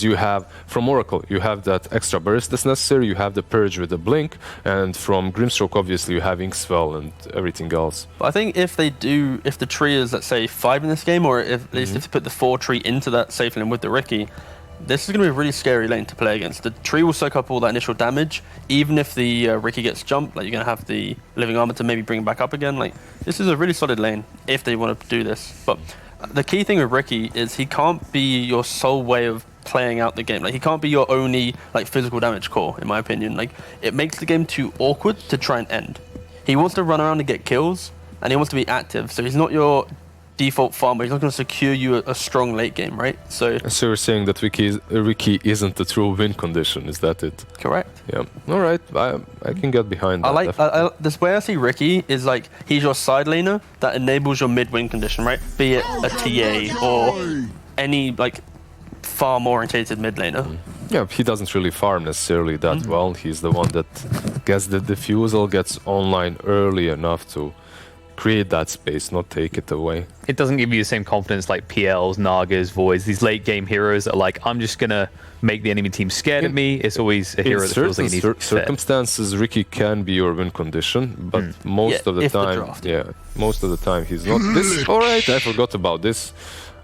You have, from Oracle, you have that extra burst that's necessary, you have the Purge with the Blink, and from Grimstroke, obviously, you have Inkspell and everything else. But I think if the tree is, let's say, 5 in this game, or if, at least if they put the 4 tree into that safe lane with the Riki, this is going to be a really scary lane to play against. The tree will soak up all that initial damage, even if the Riki gets jumped, like you're going to have the Living Armor to maybe bring him back up again. Like, this is a really solid lane if they want to do this. But the key thing with Riki is he can't be your sole way of playing out the game. Like, he can't be your only like physical damage core, in my opinion. Like, it makes the game too awkward to try and end. He wants to run around and get kills, and he wants to be active, so he's not your default farmer. He's not going to secure you a strong late game, right? So you're saying that Riki isn't the true win condition, is that it? Correct. Yeah. All right, I can get behind that. I this way I see Riki is like, he's your side laner that enables your mid win condition, right? Be it a TA or any like farm orientated mid laner. Yeah, he doesn't really farm necessarily that well. He's the one that gets the diffusal, gets online early enough to create that space, not take it away. It doesn't give you the same confidence like PLs, Nagas, Voids, these late game heroes that are like, I'm just gonna make the enemy team scared of me. It's always a hero that feels like he needs to be circumstances, Riki can be your win condition, but most of the time, he's not. This, all right, I forgot about this.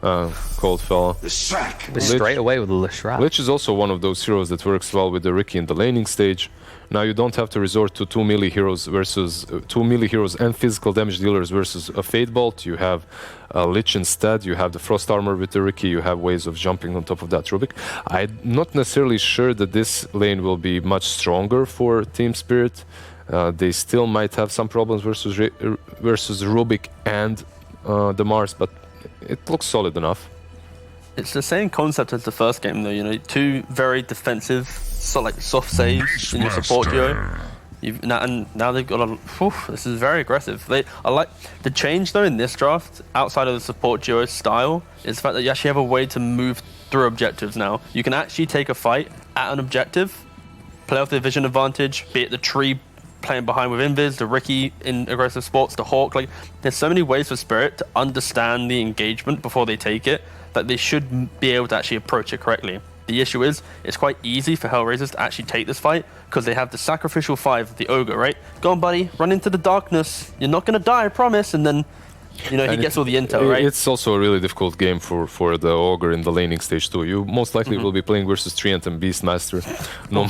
Cold fella. Straight away with the Leshrac. Lich is also one of those heroes that works well with the Riki in the laning stage. Now you don't have to resort to 2 melee heroes versus 2 melee heroes and physical damage dealers versus a Fade Bolt. You have a Lich instead. You have the Frost Armor with the Riki. You have ways of jumping on top of that Rubik. I'm not necessarily sure that this lane will be much stronger for Team Spirit. They still might have some problems versus Rubik and the Mars, but it looks solid enough. It's the same concept as the first game, though. You know, 2 very defensive, soft saves in your support duo. Now they've got a. This is very aggressive. I like the change though in this draft, outside of the support duo style, is the fact that you actually have a way to move through objectives now. You can actually take a fight at an objective, play off the vision advantage, be it the tree playing behind with Invis, the Riki in aggressive spots, the Hawk. Like, there's so many ways for Spirit to understand the engagement before they take it that they should be able to actually approach it correctly. The issue is, it's quite easy for HellRaisers to actually take this fight because they have the sacrificial 5, the Ogre, right? Go on, buddy, run into the darkness. You're not going to die, I promise. And then, you know, he gets all the intel, right? It's also a really difficult game for the Ogre in the laning stage too. You most likely will be playing versus Treant and Beastmaster. No,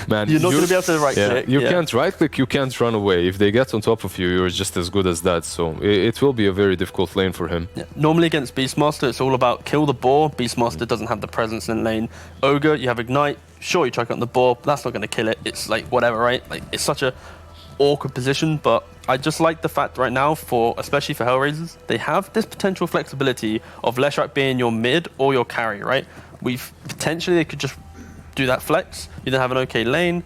man, you're not going to be able to right-click. You can't right-click, you can't run away. If they get on top of you, you're just as good as that. So it will be a very difficult lane for him. Yeah. Normally against Beastmaster, it's all about kill the boar. Beastmaster doesn't have the presence in lane. Ogre, you have Ignite. Sure, you try to get on the boar, but that's not going to kill it. It's like, whatever, right? Like, it's such a awkward position, but I just like the fact right now, especially for HellRaisers, they have this potential flexibility of Leshrac being your mid or your carry, right? Potentially they could just do that flex. You then have an okay lane,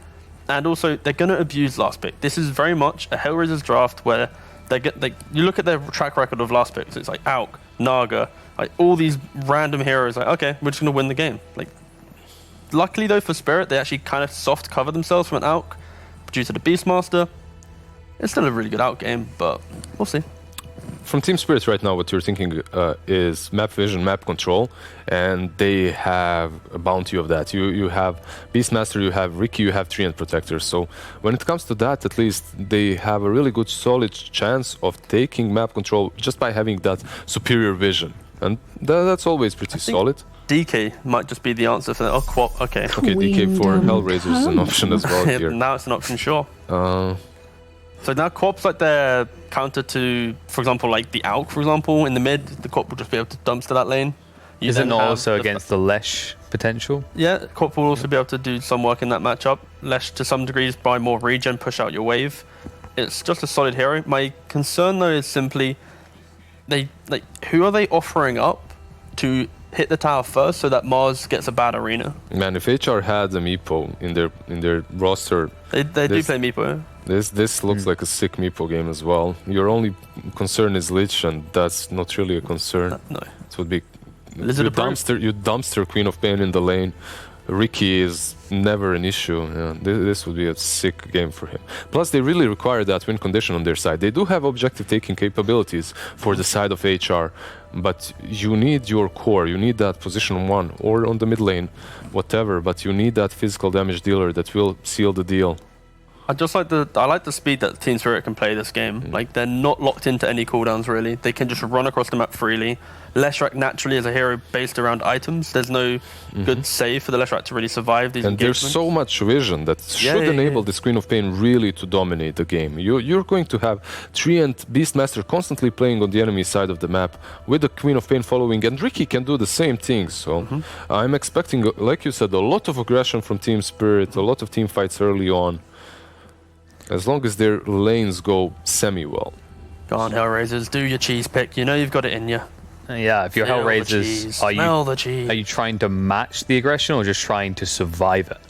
and also they're going to abuse last pick. This is very much a HellRaisers draft where you look at their track record of last picks. It's like Auk, Naga, like all these random heroes. Like, okay, we're just going to win the game. Like, luckily though for Spirit, they actually kind of soft cover themselves from an Auk due to the Beastmaster. It's still a really good out game, but we'll see. From Team Spirit right now, what you're thinking is map vision, map control, and they have a bounty of that. You have Beastmaster, you have Riki, you have Treant Protector. So when it comes to that, at least they have a really good, solid chance of taking map control just by having that superior vision. And that's always pretty solid. DK might just be the answer for that. Oh, Quap, okay. Okay, DK for HellRaisers is an option as well here. Now it's an option, sure. So now Quap's like their counter to, for example, like the Auk, for example, in the mid. The Quap will just be able to dumpster that lane. Is it not also against the Lesh potential? Yeah, Quap will also be able to do some work in that matchup. Lesh, to some degrees, buy more regen, push out your wave. It's just a solid hero. My concern, though, is simply, who are they offering up to hit the tower first so that Mars gets a bad arena? Man, if HR had a Meepo in their roster, they do play Meepo. This looks like a sick Meepo game as well. Your only concern is Lich, and that's not really a concern. No. It would be you dumpster Queen of Pain in the lane. Ricky is never an issue. Yeah, this would be a sick game for him. Plus, they really require that win condition on their side. They do have objective taking capabilities for the side of HR, but you need your core. You need that position 1 or on the mid lane, whatever. But you need that physical damage dealer that will seal the deal. I like the speed that Team Spirit can play this game. Like, they're not locked into any cooldowns really. They can just run across the map freely. Leshrac naturally is a hero based around items. There's no good save for the Leshrac to really survive these engagements. There's so much vision that should enable this Queen of Pain really to dominate the game. You're going to have Tree and Beastmaster constantly playing on the enemy side of the map with the Queen of Pain following, and Ricky can do the same thing. So I'm expecting, like you said, a lot of aggression from Team Spirit, a lot of team fights early on. As long as their lanes go semi-well. Go on, HellRaisers, do your cheese pick. You know you've got it in you. Yeah, if you're HellRaisers, are you trying to match the aggression or just trying to survive it?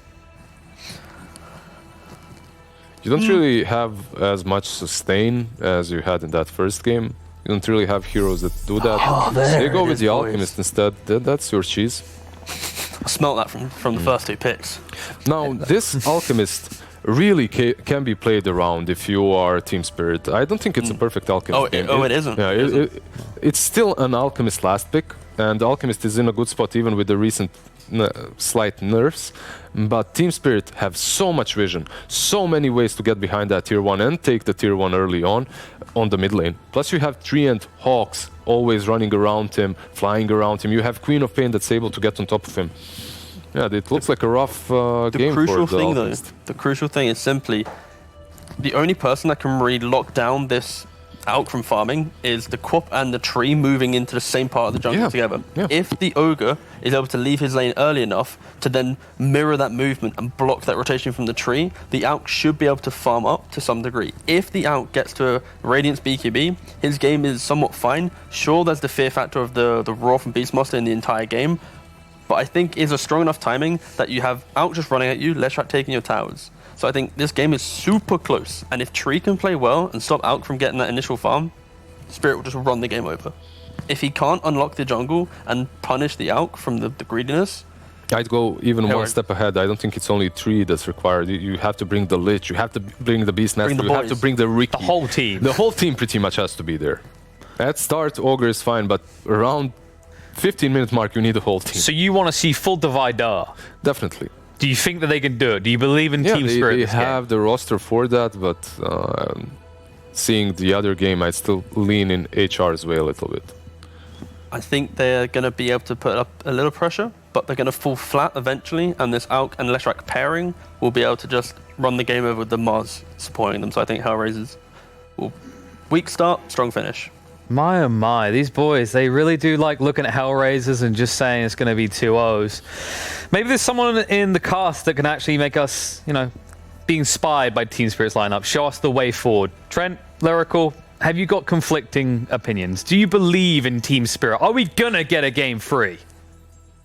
You don't really have as much sustain as you had in that first game. You don't really have heroes that do that. They go with the Alchemist instead. That's your cheese. I smelt that from the first 2 picks. Now, this Alchemist really can be played around if you are Team Spirit. I don't think it's a perfect Alchemist game. It isn't. Yeah, it's still an Alchemist last pick, and Alchemist is in a good spot even with the recent slight nerfs. But Team Spirit have so much vision, so many ways to get behind that tier 1 and take the tier 1 early on the mid lane. Plus you have Tree and Hawks always running around him, flying around him. You have Queen of Pain that's able to get on top of him. Yeah, it looks like a rough game for the Alchemist. The crucial thing is simply the only person that can really lock down this Alk from farming is the Quap and the Tree moving into the same part of the jungle together. Yeah. If the Ogre is able to leave his lane early enough to then mirror that movement and block that rotation from the Tree, the Alk should be able to farm up to some degree. If the Alk gets to a Radiance BKB, his game is somewhat fine. Sure, there's the fear factor of the Roar from Beastmaster in the entire game, but I think is a strong enough timing that you have Alk just running at you, Leshrac taking your towers. So I think this game is super close, and if Tree can play well and stop Alk from getting that initial farm, Spirit will just run the game over. If he can't unlock the jungle and punish the Alk from the greediness, I'd go even one step ahead. I don't think it's only Tree that's required. You have to bring the Lich, you have to bring the Beastmaster, you have to bring the Ricky. The whole team. The whole team pretty much has to be there. At start, Ogre is fine, but around 15-minute mark, you need the whole team. So you want to see full Divider? Definitely. Do you think that they can do it? Do you believe in Team Spirit? They have the roster for that, but seeing the other game, I still lean in HR's way a little bit. I think they're going to be able to put up a little pressure, but they're going to fall flat eventually, and this Alk and Leshrac pairing will be able to just run the game over with the Mars supporting them. So I think HellRaisers will weak start, strong finish. My oh my, these boys, they really do like looking at HellRaisers and just saying it's going to be 2-0s. Maybe there's someone in the cast that can actually make us, be inspired by Team Spirit's lineup, show us the way forward. Trent, Lyrical, have you got conflicting opinions? Do you believe in Team Spirit? Are we going to get a game 3?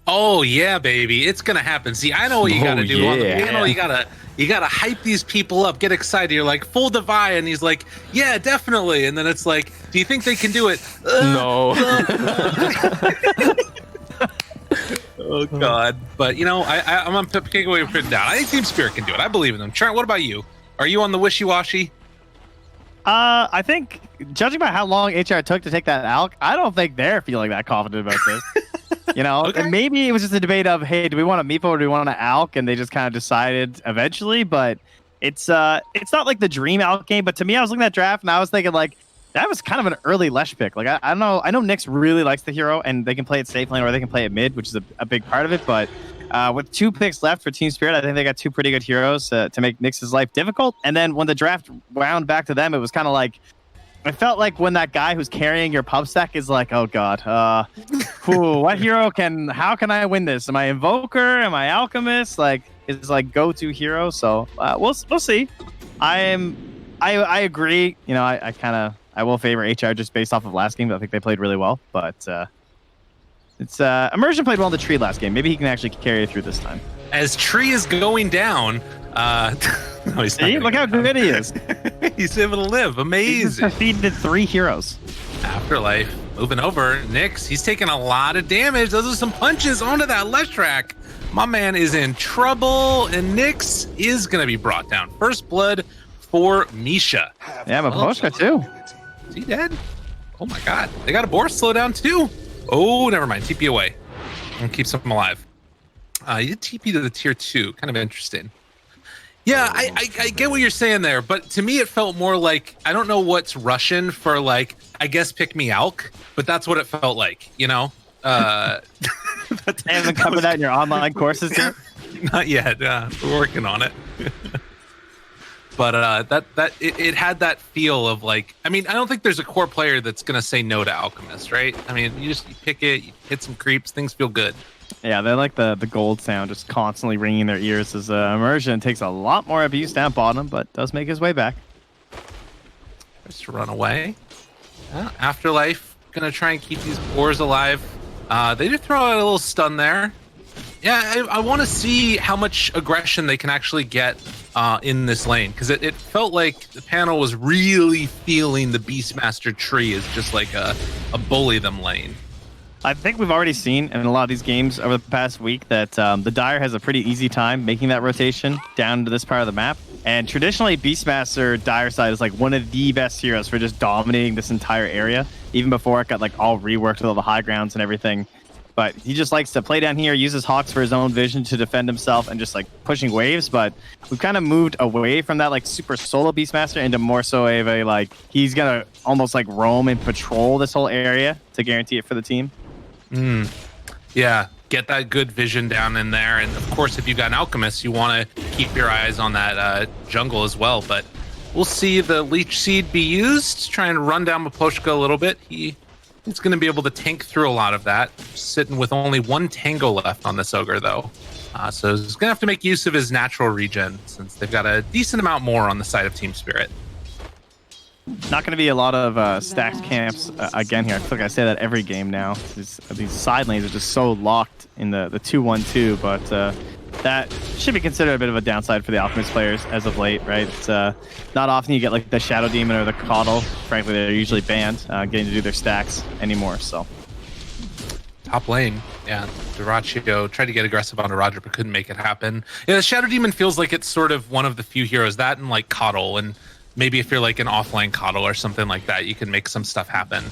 Oh yeah, baby, it's gonna happen. See, I know what you gotta do. Yeah. On the panel, you gotta hype these people up, get excited. You're like full Divide, and he's like, yeah, definitely. And then it's like, do you think they can do it? No. Oh God. But I'm on taking away from down. I think Team Spirit can do it. I believe in them. Trent, what about you? Are you on the wishy-washy? I think, judging by how long HR took to take that Alk, I don't think they're feeling that confident about this. Okay. And maybe it was just a debate of, hey, do we want a Meepo or do we want an Alk? And they just kind of decided eventually. But it's not like the dream Alk game. But to me, I was looking at that draft and I was thinking like that was kind of an early Lesh pick. Like I don't know. I know Nyx really likes the hero and they can play it safe lane or they can play it mid, which is a big part of it. But with 2 picks left for Team Spirit, I think they got 2 pretty good heroes to make Nyx's life difficult. And then when the draft wound back to them, it was kind of like, I felt like when that guy who's carrying your pub stack is like, oh God, what hero how can I win this? Am I Invoker? Am I Alchemist? Like, is like go-to hero. So we'll see. I agree. I will favor HR just based off of last game. I think they played really well, but Immersion played well in the Tree last game. Maybe he can actually carry it through this time. As Tree is going down, no, he's See, look how good he is. He's able to live. Amazing. He's defeated 3 heroes. Afterlife moving over. Nyx, he's taking a lot of damage. Those are some punches onto that Leshrac. My man is in trouble, and Nyx is going to be brought down. First blood for Misha. Yeah, Pushka too. Is he dead? Oh my god. They got a Boris slowdown too. Oh, never mind. TP away. And keeps him alive. You did TP to the tier 2. Kind of interesting. Yeah, I get what you're saying there, but to me it felt more like, I don't know what's Russian for, like, I guess pick me Alk, but that's what it felt like, you know? They haven't covered that in your online courses yet? Not yet. We're working on it. But it had that feel of, like, I mean, I don't think there's a core player that's gonna say no to Alchemist, right? I mean, you pick it, you hit some creeps, things feel good. Yeah, they like the gold sound just constantly ringing in their ears as Immersion takes a lot more abuse down bottom, but does make his way back. Just to run away. Afterlife gonna try and keep these boars alive. They did throw out a little stun there. Yeah, I want to see how much aggression they can actually get in this lane, because it felt like the panel was really feeling the Beastmaster tree as just like a bully them lane. I think we've already seen in a lot of these games over the past week that the Dire has a pretty easy time making that rotation down to this part of the map. And traditionally, Beastmaster Dire side is like one of the best heroes for just dominating this entire area, even before it got like all reworked with all the high grounds and everything. But he just likes to play down here, uses Hawks for his own vision to defend himself and just like pushing waves. But we've kind of moved away from that like super solo Beastmaster into more so of a like, he's gonna almost like roam and patrol this whole area to guarantee it for the team. Yeah, get that good vision down in there, and of course if you got an Alchemist, you want to keep your eyes on that jungle as well. But we'll see the Leech Seed be used, try and run down Pushka a little bit. He's going to be able to tank through a lot of that, sitting with only one Tango left on this Ogre though, so he's going to have to make use of his natural regen since they've got a decent amount more on the side of Team Spirit. Not going to be a lot of stacked camps again here. I feel like I say that every game now. These side lanes are just so locked in the 2-1-2, but that should be considered a bit of a downside for the Alchemist players as of late, right? It's not often you get like the Shadow Demon or the Caudal. Frankly, they're usually banned getting to do their stacks anymore. So top lane, yeah. Duraccio tried to get aggressive on Roger, but couldn't make it happen. Yeah, the Shadow Demon feels like it's sort of one of the few heroes, that and like Caudal, and maybe if you're like an offline Caudal or something like that, you can make some stuff happen.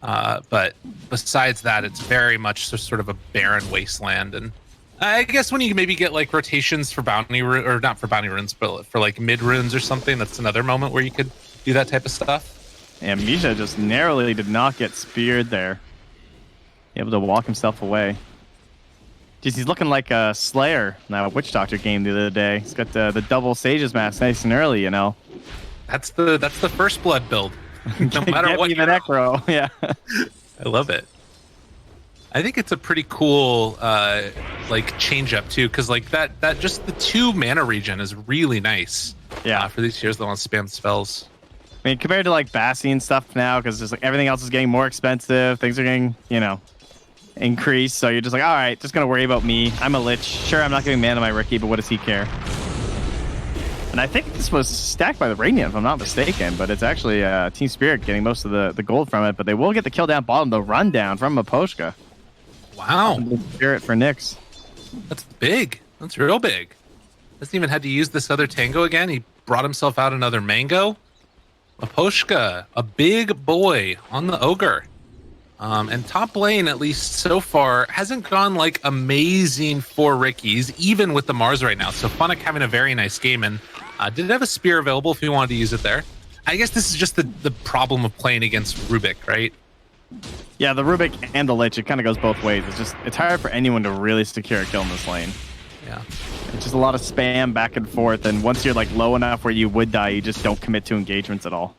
But besides that, it's very much sort of a barren wasteland. And I guess when you maybe get like rotations for bounty, or not for bounty runes, but for like mid runes or something, that's another moment where you could do that type of stuff. And Misha just narrowly did not get speared there. Able to walk himself away. Jeez, he's looking like a Slayer in that Witch Doctor game the other day. He's got the double Sage's mask nice and early, you know. That's the first blood build. No matter what. Get me the Necro, yeah. I love it. I think it's a pretty cool like change up too, because like that just the 2 mana regen is really nice. Yeah, for these heroes that want to spam spells. I mean, compared to like Bassi and stuff now, because just like everything else is getting more expensive, things are getting, you know, increased. So you're just like, all right, just gonna worry about me. I'm a Lich. Sure, I'm not giving mana to my rookie, but what does he care? And I think this was stacked by the Radiant, if I'm not mistaken, but it's actually Team Spirit getting most of the gold from it, but they will get the kill down bottom, the rundown from Pushka. Wow. Spirit for Nyx. That's big. That's real big. Hasn't even had to use this other Tango again. He brought himself out another Mango. Pushka, a big boy on the Ogre. And top lane, at least so far, hasn't gone like amazing for Ricky's, even with the Mars right now. So Funnick having a very nice game, and did have a spear available if he wanted to use it there. I guess this is just the problem of playing against Rubik, right? Yeah, the Rubik and the Lich, it kind of goes both ways. It's hard for anyone to really secure a kill in this lane. Yeah. It's just a lot of spam back and forth, and once you're like low enough where you would die, you just don't commit to engagements at all.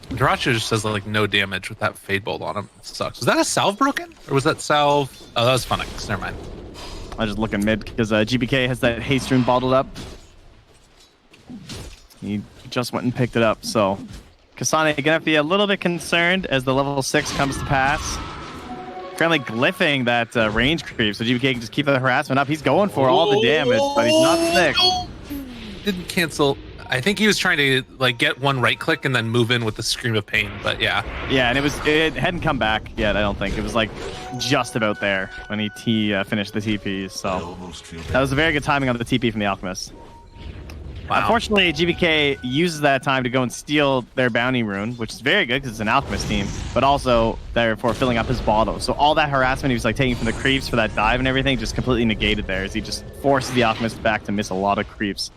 Duraccio just does like no damage with that Fade Bolt on him. It sucks. Was that a salve broken? Or was that salve? Oh, that was Funnick. Never mind. I just look in mid because GBK has that haste rune bottled up. He just went and picked it up, so Kasane gonna have to be a little bit concerned as the level 6 comes to pass. Currently glyphing that range creep, so GBK can just keep the harassment up. He's going for all the damage, but he's not sick. No. Didn't cancel. I think he was trying to like get one right click and then move in with the Scream of Pain, but yeah. Yeah, and it hadn't come back yet, I don't think. It was like just about there when he finished the TPs, so that was a very good timing on the TP from the Alchemist. Wow. Unfortunately, GBK uses that time to go and steal their bounty rune, which is very good because it's an Alchemist team, but also therefore filling up his bottle. So all that harassment he was like taking from the creeps for that dive and everything just completely negated there as he just forces the Alchemist back to miss a lot of creeps.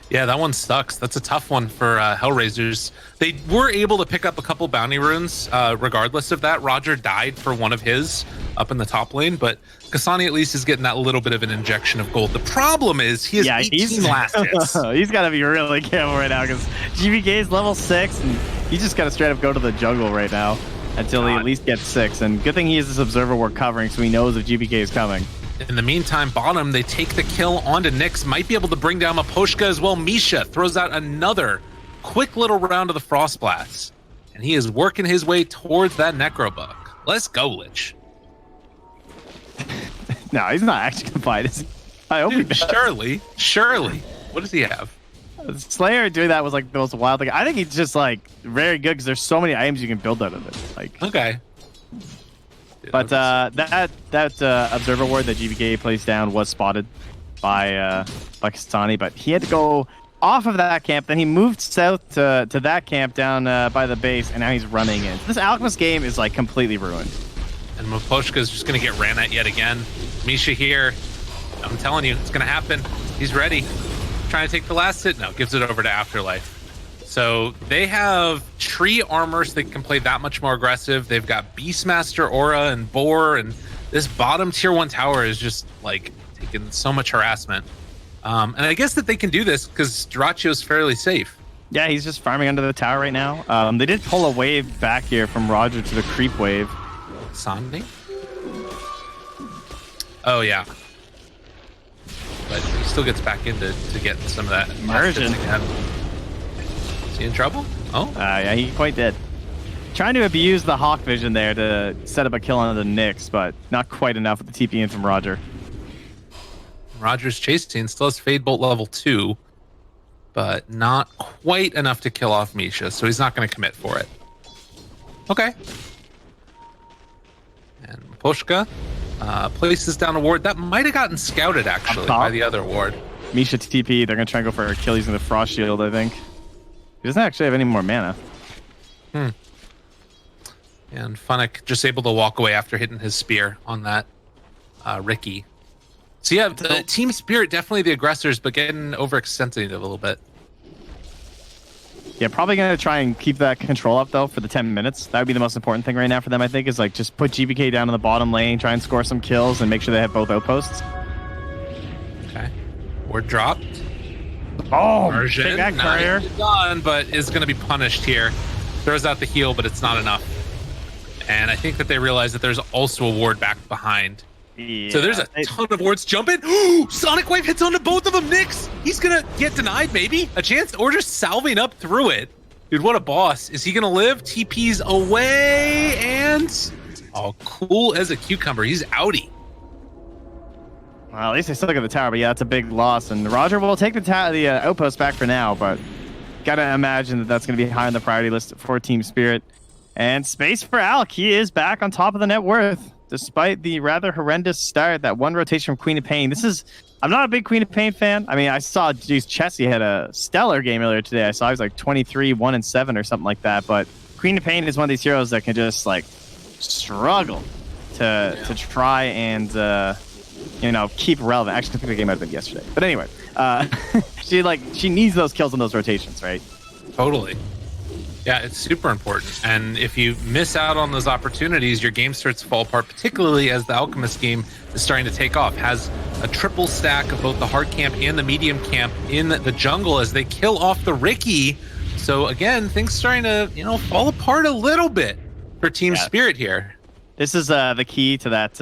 Yeah, that one sucks. That's a tough one for HellRaisers. They were able to pick up a couple bounty runes regardless of that. Roger died for one of his up in the top lane, but Kasani at least is getting that little bit of an injection of gold. The problem is he has 18 last hits. He's got to be really careful right now because GBK is level 6 and he's just got to straight up go to the jungle right now until he at least gets 6. And good thing he has this Observer Ward covering so he knows if GBK is coming. In the meantime, bottom, they take the kill onto Nyx. Might be able to bring down Pushka as well. Misha throws out another quick little round of the Frost Blast. And he is working his way towards that Necrobuck. Let's go, Lich. No, he's not actually going to fight, is he? I hope he does. Surely. What does he have? Slayer doing that was like the most wild thing. I think he's just like very good because there's so many items you can build out of it. Like, okay. But that Observer Ward that GBK placed down was spotted by Kastani, but he had to go off of that camp. Then he moved south to that camp down by the base, and now he's running in. This Alchemist game is like completely ruined. And Maposhka is just going to get ran at yet again. Misha here. I'm telling you, it's going to happen. He's ready. Trying to take the last hit. No, gives it over to Afterlife. So they have tree armor so they can play that much more aggressive. They've got Beastmaster Aura and Boar, and this bottom tier 1 tower is just like taking so much harassment. And I guess that they can do this because Durachio's fairly safe. Yeah, he's just farming under the tower right now. They did pull a wave back here from Roger to the creep wave. Sandy? Oh, yeah. But he still gets back in to get some of that immersion. Is he in trouble? Oh? Yeah, he quite did. Trying to abuse the Hawk vision there to set up a kill on the Nyx, but not quite enough with the TP in from Roger. Roger's chasing still has Fade Bolt level 2, but not quite enough to kill off Misha, so he's not going to commit for it. Okay. And Pushka places down a ward. That might have gotten scouted, actually, by the other ward. Misha TP, they're going to try and go for a kill using the Frost Shield, I think. He doesn't actually have any more mana. And Funnick just able to walk away after hitting his spear on that Ricky. So yeah, the Team Spirit, definitely the aggressors, but getting overextended a little bit. Yeah, probably going to try and keep that control up, though, for the 10 minutes. That would be the most important thing right now for them, I think, is like just put GBK down in the bottom lane, try and score some kills, and make sure they have both outposts. Okay. Ward dropped. Oh, Version, that courier. Done, but is going to be punished here. Throws out the heal, but it's not enough. And I think that they realize that there's also a ward back behind. Yeah, so there's a ton of wards jumping. Ooh, Sonic Wave hits onto both of them. Nyx, he's going to get denied, maybe. A chance, or just salving up through it. Dude, what a boss. Is he going to live? TP's away, and... oh, cool as a cucumber. He's outie. Well, at least they still got the tower, but yeah, that's a big loss. And Roger will take the outpost back for now, but gotta imagine that that's going to be high on the priority list for Team Spirit. And space for Alk. He is back on top of the net worth, despite the rather horrendous start. That one rotation from Queen of Pain. I'm not a big Queen of Pain fan. I mean, I saw Chessie had a stellar game earlier today. I saw he was like 23, 1-7 or something like that. But Queen of Pain is one of these heroes that can just like struggle to try and keep relevant. Actually, I think the game might have been yesterday. But anyway, she needs those kills in those rotations, right? Totally. Yeah, it's super important. And if you miss out on those opportunities, your game starts to fall apart, particularly as the Alchemist game is starting to take off. Has a triple stack of both the hard camp and the medium camp in the jungle as they kill off the Ricky. So again, things starting to, fall apart a little bit for Team Spirit here. This is the key to that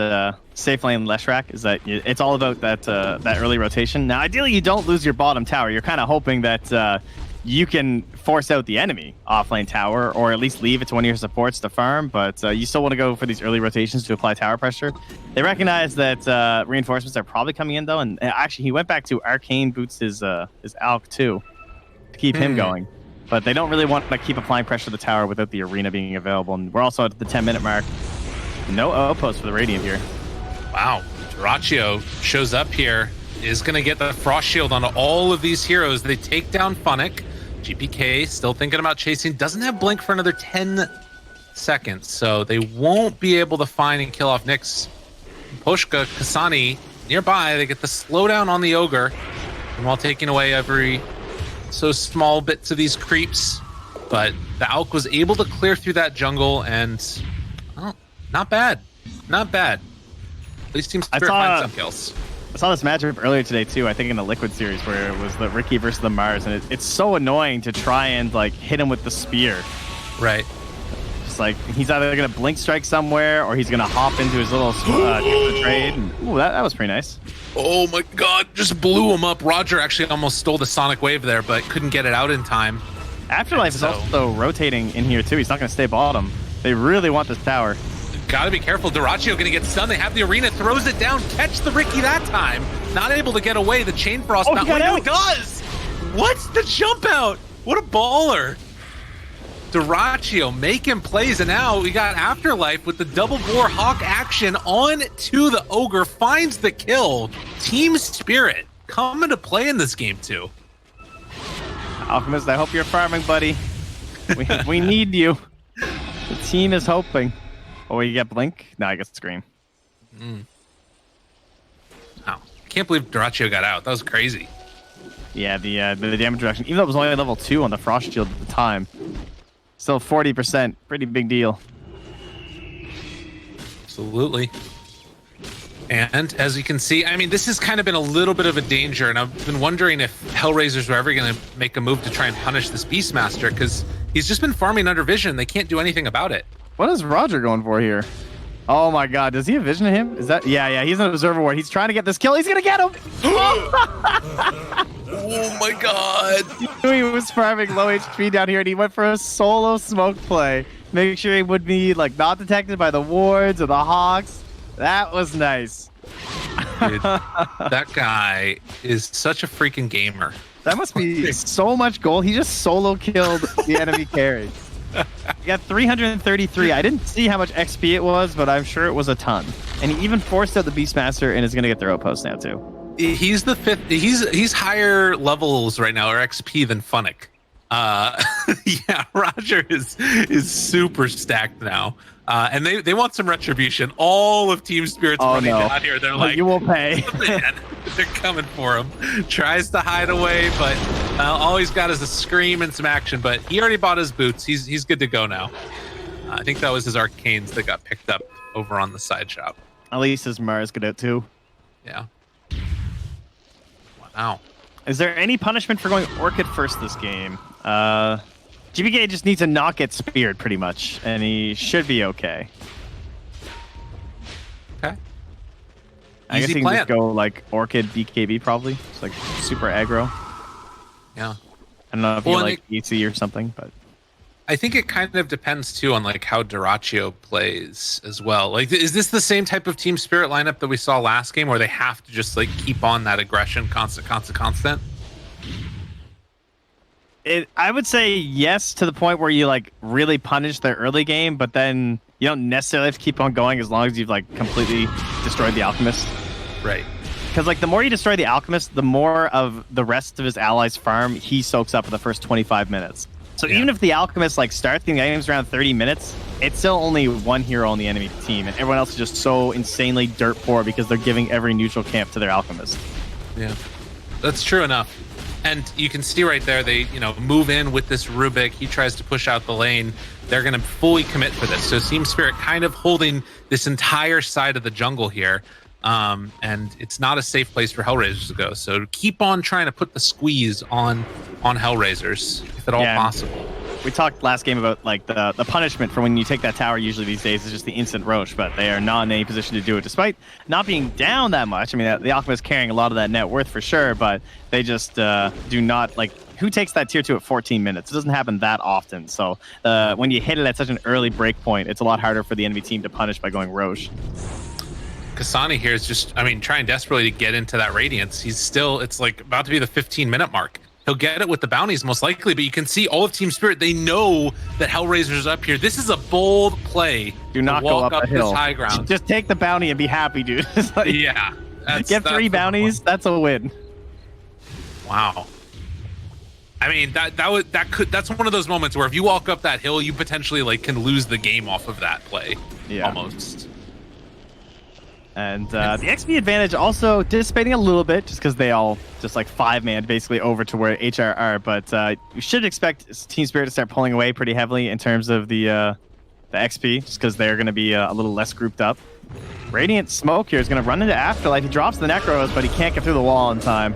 safe lane Leshrac, is that it's all about that early rotation. Now, ideally, you don't lose your bottom tower. You're kind of hoping that you can force out the enemy off-lane tower, or at least leave it to one of your supports to farm, but you still want to go for these early rotations to apply tower pressure. They recognize that reinforcements are probably coming in, though, and actually he went back to Arcane Boots his Alk, too. to keep him going. But they don't really want to keep applying pressure to the tower without the arena being available. And we're also at the 10-minute mark. No outpost for the Radiant here. Wow. Duraccio shows up here, is going to get the Frost Shield on all of these heroes. They take down Funnick. GPK still thinking about chasing. Doesn't have Blink for another 10 seconds, so they won't be able to find and kill off Nyx. Pushka, Kasani nearby. They get the slowdown on the Ogre, and while taking away every so small bits of these creeps. But the Alk was able to clear through that jungle, and well, not bad. Not bad. At least Team Spirit finds some kills. I saw this matchup earlier today too, I think in the Liquid series, where it was the Riki versus the Mars, and it's so annoying to try and like hit him with the spear. Right. Just like he's either gonna blink strike somewhere or he's gonna hop into his little trade. And, ooh, that was pretty nice. Oh my god, just blew him up. Roger actually almost stole the Sonic Wave there, but couldn't get it out in time. Afterlife is also rotating in here too. He's not gonna stay bottom. They really want this tower. Gotta be careful. Duraccio gonna get stunned. They have the arena, throws it down, catch the Riki that time. Not able to get away. The Chain Frost. Oh, he got out. He does! What's the jump out? What a baller. Duraccio making plays, and now we got Afterlife with the double boar hawk action on to the Ogre, finds the kill. Team Spirit coming to play in this game too. Alchemist, I hope you're farming, buddy. We need you. The team is hoping. Oh, you get Blink? No, I guess Scream. Wow. Can't believe Duraccio got out. That was crazy. Yeah, the damage reduction, even though it was only level 2 on the Frost Shield at the time, still 40%. Pretty big deal. Absolutely. And as you can see, I mean, this has kind of been a little bit of a danger, and I've been wondering if HellRaisers were ever going to make a move to try and punish this Beastmaster, because he's just been farming under vision. They can't do anything about it. What is Roger going for here? Oh my god, does he have vision of him? Is that... Yeah, he's an observer ward. He's trying to get this kill. He's gonna get him! Oh my god! He knew he was farming low HP down here, and he went for a solo smoke play. Make sure he would be like not detected by the wards or the hawks. That was nice. Dude, that guy is such a freaking gamer. That must be so much gold. He just solo killed the enemy carry. He got 333. I didn't see how much XP it was, but I'm sure it was a ton. And he even forced out the Beastmaster and is going to get their outpost now too. He's the 5th. He's higher levels right now, or XP, than Funnick. Yeah, Roger is super stacked now. And they want some retribution. All of Team Spirit's running down here. They're like, you will pay. Man, they're coming for him. Tries to hide away, but all he's got is a scream and some action. But he already bought his boots. He's good to go now. I think that was his arcanes that got picked up over on the side shop. At least his Mars got out too. Yeah. Wow. Is there any punishment for going Orchid first this game? GBK just needs to not get speared pretty much, and he should be okay. Okay. I guess he can just go like Orchid BKB probably. It's like super aggro. Yeah. I don't know if you like EC or something, but I think it kind of depends too on like how Duraccio plays as well. Like, is this the same type of Team Spirit lineup that we saw last game, where they have to just like keep on that aggression, constant? I would say yes, to the point where you like really punish their early game, but then you don't necessarily have to keep on going as long as you've like completely destroyed the Alchemist. Right. Because like the more you destroy the Alchemist, the more of the rest of his allies' farm he soaks up in the first 25 minutes. So even if the Alchemist like starts the games around 30 minutes, it's still only one hero on the enemy team, and everyone else is just so insanely dirt poor because they're giving every neutral camp to their Alchemist. Yeah, that's true enough. And you can see right there, they move in with this Rubik. He tries to push out the lane. They're going to fully commit for this. So Team Spirit kind of holding this entire side of the jungle here. And it's not a safe place for HellRaisers to go. So keep on trying to put the squeeze on HellRaisers, if at all possible. We talked last game about like the punishment for when you take that tower usually these days is just the instant Roche, but they are not in any position to do it, despite not being down that much. I mean, the Alchemist carrying a lot of that net worth for sure, but they just do not, like, who takes that tier 2 at 14 minutes? It doesn't happen that often. So when you hit it at such an early break point, it's a lot harder for the enemy team to punish by going Roche. Kasani here is just, trying desperately to get into that Radiance. He's still, it's like about to be the 15-minute mark. He'll get it with the bounties most likely, but you can see all of Team Spirit. They know that HellRaisers up here. This is a bold play. Do not to go walk up the hill. this high ground. Just take the bounty and be happy, dude. It's like, Yeah. get 3 bounties. That's a win. Wow. I mean, that's one of those moments where if you walk up that hill, you potentially like can lose the game off of that play. Yeah. Almost. And the XP advantage also dissipating a little bit just because they all just like 5-man basically over to where HR are. But you should expect Team Spirit to start pulling away pretty heavily in terms of the XP just because they're going to be a little less grouped up. Radiant Smoke here is going to run into Afterlife. He drops the Necros, but he can't get through the wall in time.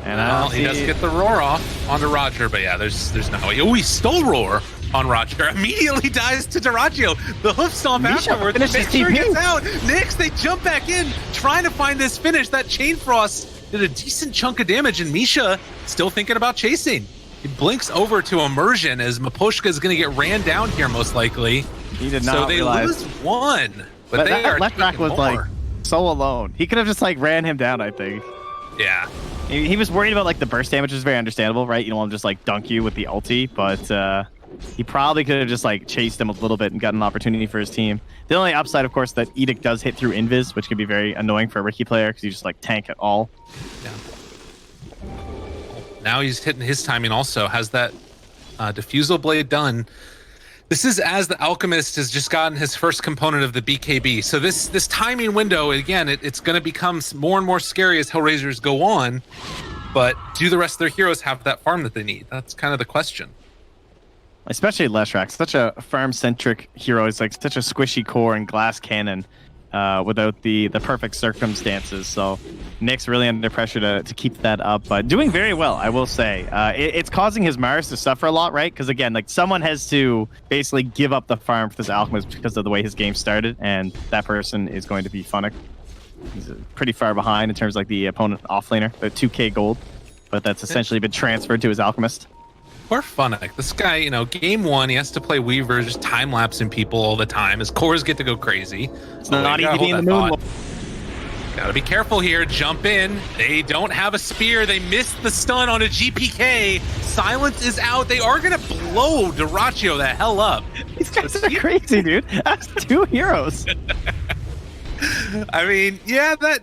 And he does get the roar off onto Roger, but yeah, there's no way. Oh, he stole roar on Roger. Immediately dies to Duraggio. The hoof stomp afterwards. Finishes Make sure TP. gets out. Nyx, they jump back in, trying to find this finish. That Chain Frost did a decent chunk of damage, and Misha still thinking about chasing. He blinks over to Immersion as Mapushka is going to get ran down here, most likely. He did not So they realize. lose one, but they are left back taking was more. like so alone. He could have just like ran him down, I think. Yeah. He was worried about like the burst damage, which is very understandable, right? You don't want to just like dunk you with the ulti, but he probably could have just like chased him a little bit and gotten an opportunity for his team. The only upside, of course, that Edict does hit through Invis, which can be very annoying for a Riki player because you just like tank it all. Yeah. Now he's hitting his timing also. Has that diffusal blade done. This is as the Alchemist has just gotten his first component of the BKB. So this timing window, again, it's going to become more and more scary as HellRaisers go on. But do the rest of their heroes have that farm that they need? That's kind of the question. Especially Leshrac, such a farm-centric hero. He's like such a squishy core and glass cannon without the perfect circumstances. So Nick's really under pressure to keep that up, but doing very well, I will say. It's causing his Mars to suffer a lot, right? Because again, like someone has to basically give up the farm for this Alchemist because of the way his game started, and that person is going to be Funnick. He's pretty far behind in terms of like the opponent offlaner, about 2k gold, but that's essentially been transferred to his Alchemist. Poor Funnick. This guy, you know, game one, he has to play Weaver, just time-lapsing people all the time. His cores get to go crazy. It's not easy being the moon. Gotta be careful here. Jump in. They don't have a spear. They missed the stun on a GPK. Silence is out. They are gonna blow Duraggio the hell up. These guys are crazy, dude. That's 2 heroes. I mean, yeah, that...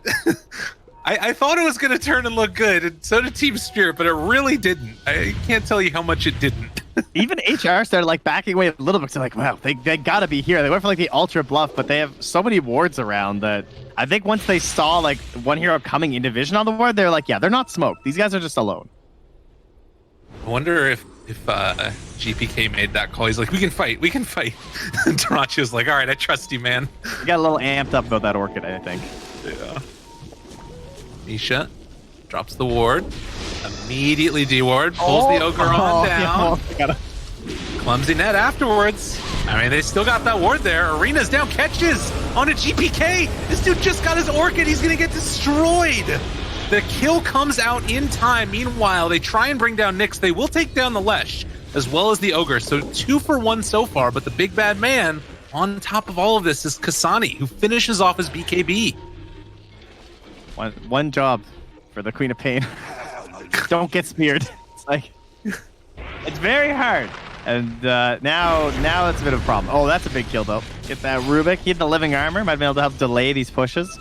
I thought it was going to turn and look good, and so did Team Spirit, but it really didn't. I can't tell you how much it didn't. Even HR started like backing away a little bit. So like, wow, they got to be here. They went for like the ultra bluff, but they have so many wards around that I think once they saw like one hero coming in division on the ward, they're like, yeah, they're not smoked. These guys are just alone. I wonder if GPK made that call. He's like, we can fight. And Duraggio's like, all right, I trust you, man. He got a little amped up about that Orchid, I think. Yeah. Nisha drops the ward, immediately deward, pulls the ogre on down. Clumsy net afterwards. I mean, they still got that ward there. Arena's down, catches on a GPK. This dude just got his Orchid. He's going to get destroyed. The kill comes out in time. Meanwhile, they try and bring down Nyx. They will take down the Lesh as well as the ogre. So 2 for 1 so far, but the big bad man on top of all of this is Kasani, who finishes off his BKB. One job for the Queen of Pain. Don't get speared. It's like it's very hard. And now it's a bit of a problem. Oh, that's a big kill though. Get that Rubik. He had the living armor. Might be able to help delay these pushes.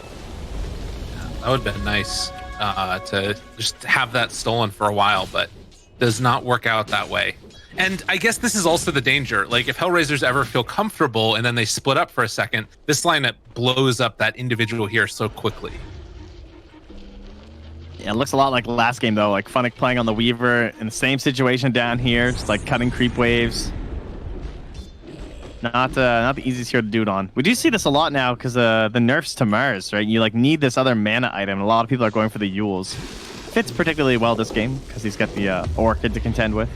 That would have been nice to just have that stolen for a while, but does not work out that way. And I guess this is also the danger. Like if HellRaisers ever feel comfortable and then they split up for a second, this lineup blows up that individual here so quickly. Yeah, it looks a lot like last game though, like Funnick playing on the Weaver in the same situation down here, just like cutting creep waves. Not the easiest hero to do it on. We do see this a lot now because the nerfs to Mars, right? You like need this other mana item. A lot of people are going for the Yules. Fits particularly well this game because he's got the Orchid to contend with.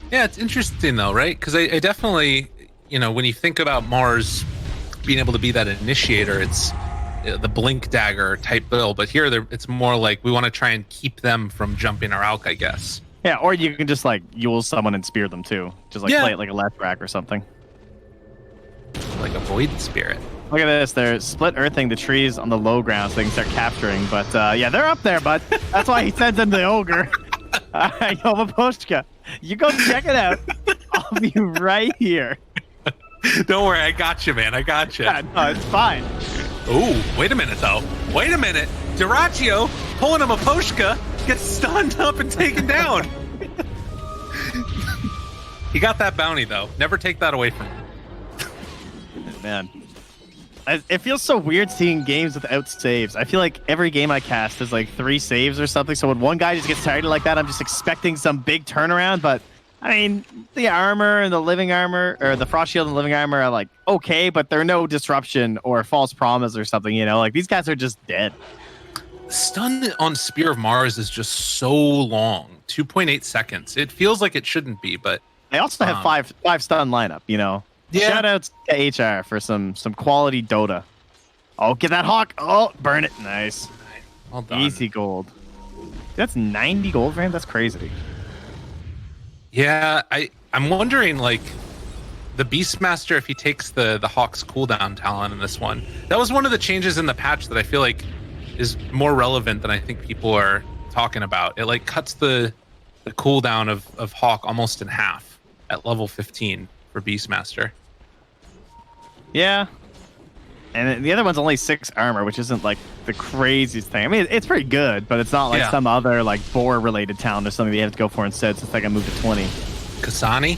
Yeah, it's interesting though, right? Because I definitely, you know, when you think about Mars being able to be that initiator, it's the blink dagger type build, but here it's more like we want to try and keep them from jumping our Alk, I guess. Yeah, or you can just like Yule someone and spear them too. Just like play it like a left rack or something. Like a void spirit. Look at this, they're split earthing the trees on the low ground so they can start capturing, but yeah, they're up there, but that's why he sends in the ogre. All right, yo, Pushka, you go check it out. I'll be right here. Don't worry, I got you, man. I got you. Yeah, no, it's fine. Ooh, wait a minute, though. Wait a minute. Duraccio pulling him a Pushka gets stunned up and taken down. He got that bounty, though. Never take that away from him. Man, it feels so weird seeing games without saves. I feel like every game I cast is like 3 saves or something. So when one guy just gets targeted like that, I'm just expecting some big turnaround. But I mean, the armor and the living armor, or the frost shield and living armor, are like okay, but they're no disruption or false promise or something. You know, like these guys are just dead. Stun on Spear of Mars is just so long, 2.8 seconds. It feels like it shouldn't be, but They also have five stun lineup. You know. Yeah. Shout outs to HR for some quality Dota. Oh, get that hawk. Oh, burn it. Nice. well done. Easy gold. That's 90 gold for him? That's crazy. Yeah, I'm wondering, like, the Beastmaster, if he takes the Hawk's cooldown talent in this one. That was one of the changes in the patch that I feel like is more relevant than I think people are talking about. It, like, cuts the cooldown of Hawk almost in half at level 15 for Beastmaster. Yeah. And the other one's only 6 armor, which isn't like the craziest thing. I mean, it's pretty good, but it's not like some other like boar-related talent or something that you have to go for instead, since I can move to 20. Kasani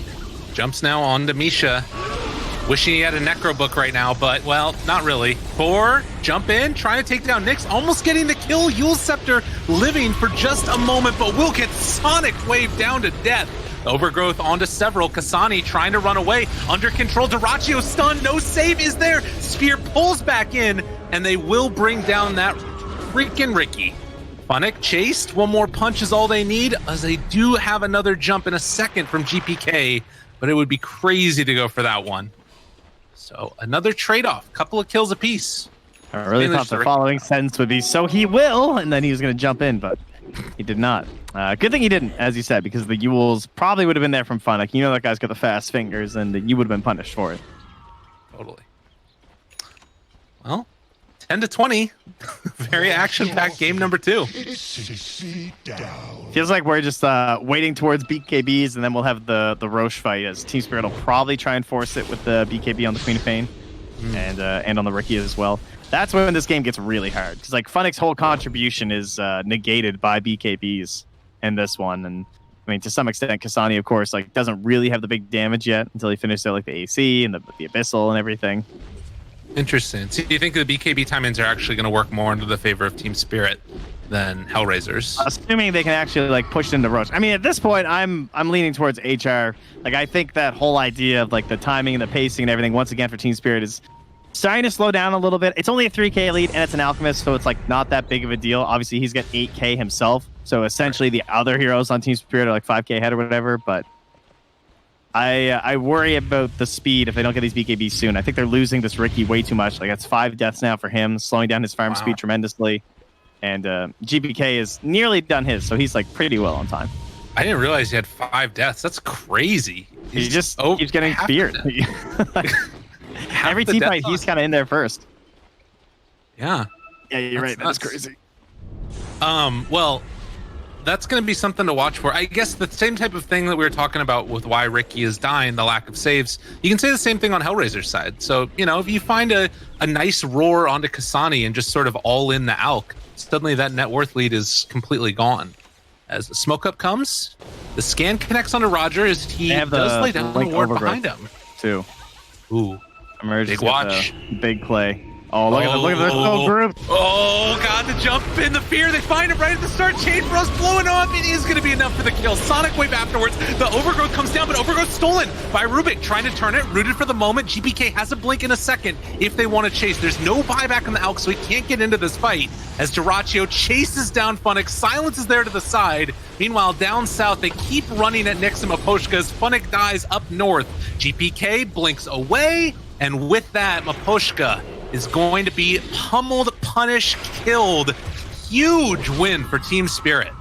jumps now onto Misha. Wishing he had a Necro book right now, but, well, not really. Boar, jump in, trying to take down Nyx, almost getting the kill. Yule Scepter living for just a moment, but will get Sonic waved down to death. Overgrowth onto several. Kasani trying to run away. Under control. Duraccio stunned. No save is there. Spear pulls back in, and they will bring down that freaking Ricky. Funnick chased. One more punch is all they need, as they do have another jump in a second from GPK, but it would be crazy to go for that one. So another trade-off. Couple of kills apiece. I really thought the following sentence would be, so he will, and then he was going to jump in, but he did not. Good thing he didn't, as you said, because the Yules probably would have been there from Funnick. You know that guy's got the fast fingers, and you would have been punished for it. Totally. Well, 10 to 20. Very action-packed game number 2. Feels like we're just waiting towards BKBs, and then we'll have the Roche fight, as Team Spirit will probably try and force it with the BKB on the Queen of Pain, and on the Ricky as well. That's when this game gets really hard, because like Funnick's whole contribution is negated by BKBs in this one, and I mean to some extent Kasani, of course, like doesn't really have the big damage yet until he finishes out like the AC and the Abyssal and everything. Interesting. So do you think the BKB timings are actually going to work more into the favor of Team Spirit than HellRaisers? Assuming they can actually like push into Roche. I mean, at this point, I'm leaning towards HR. Like I think that whole idea of like the timing and the pacing and everything once again for Team Spirit is starting to slow down a little bit. It's only a 3k lead, and it's an Alchemist, so it's like not that big of a deal. Obviously, he's got 8k himself, so essentially the other heroes on Team Spirit are like 5k ahead or whatever. But I worry about the speed if they don't get these BKBs soon. I think they're losing this Ricky way too much. Like that's 5 deaths now for him, slowing down his farm speed tremendously. And GPK is nearly done his, so he's like pretty well on time. I didn't realize he had 5 deaths. That's crazy. He just keeps getting speared. Every team fight, he's kind of in there first. Yeah. Yeah, you're right. That's crazy. Well, that's going to be something to watch for. I guess the same type of thing that we were talking about with why Ricky is dying, the lack of saves. You can say the same thing on HellRaiser's side. So, you know, if you find a nice roar onto Kasani and just sort of all in the Alk, suddenly that net worth lead is completely gone. As the smoke up comes, the scan connects onto Roger as he does lay down the ward behind him. Too. Ooh. Emerges big watch. Big play. Oh, look at this whole group. Oh, God, the jump in the fear. They find him right at the start. Chain Bros blowing up. It is going to be enough for the kill. Sonic wave afterwards. The Overgrowth comes down, but Overgrowth stolen by Rubik. Trying to turn it. Rooted for the moment. GPK has a blink in a second if they want to chase. There's no buyback on the Alk, so he can't get into this fight. As Duraccio chases down Funnick. Silence is there to the side. Meanwhile, down south, they keep running at Nyx and Maposhka as Funnick dies up north. GPK blinks away. And with that, Maposhka is going to be pummeled, punished, killed. Huge win for Team Spirit.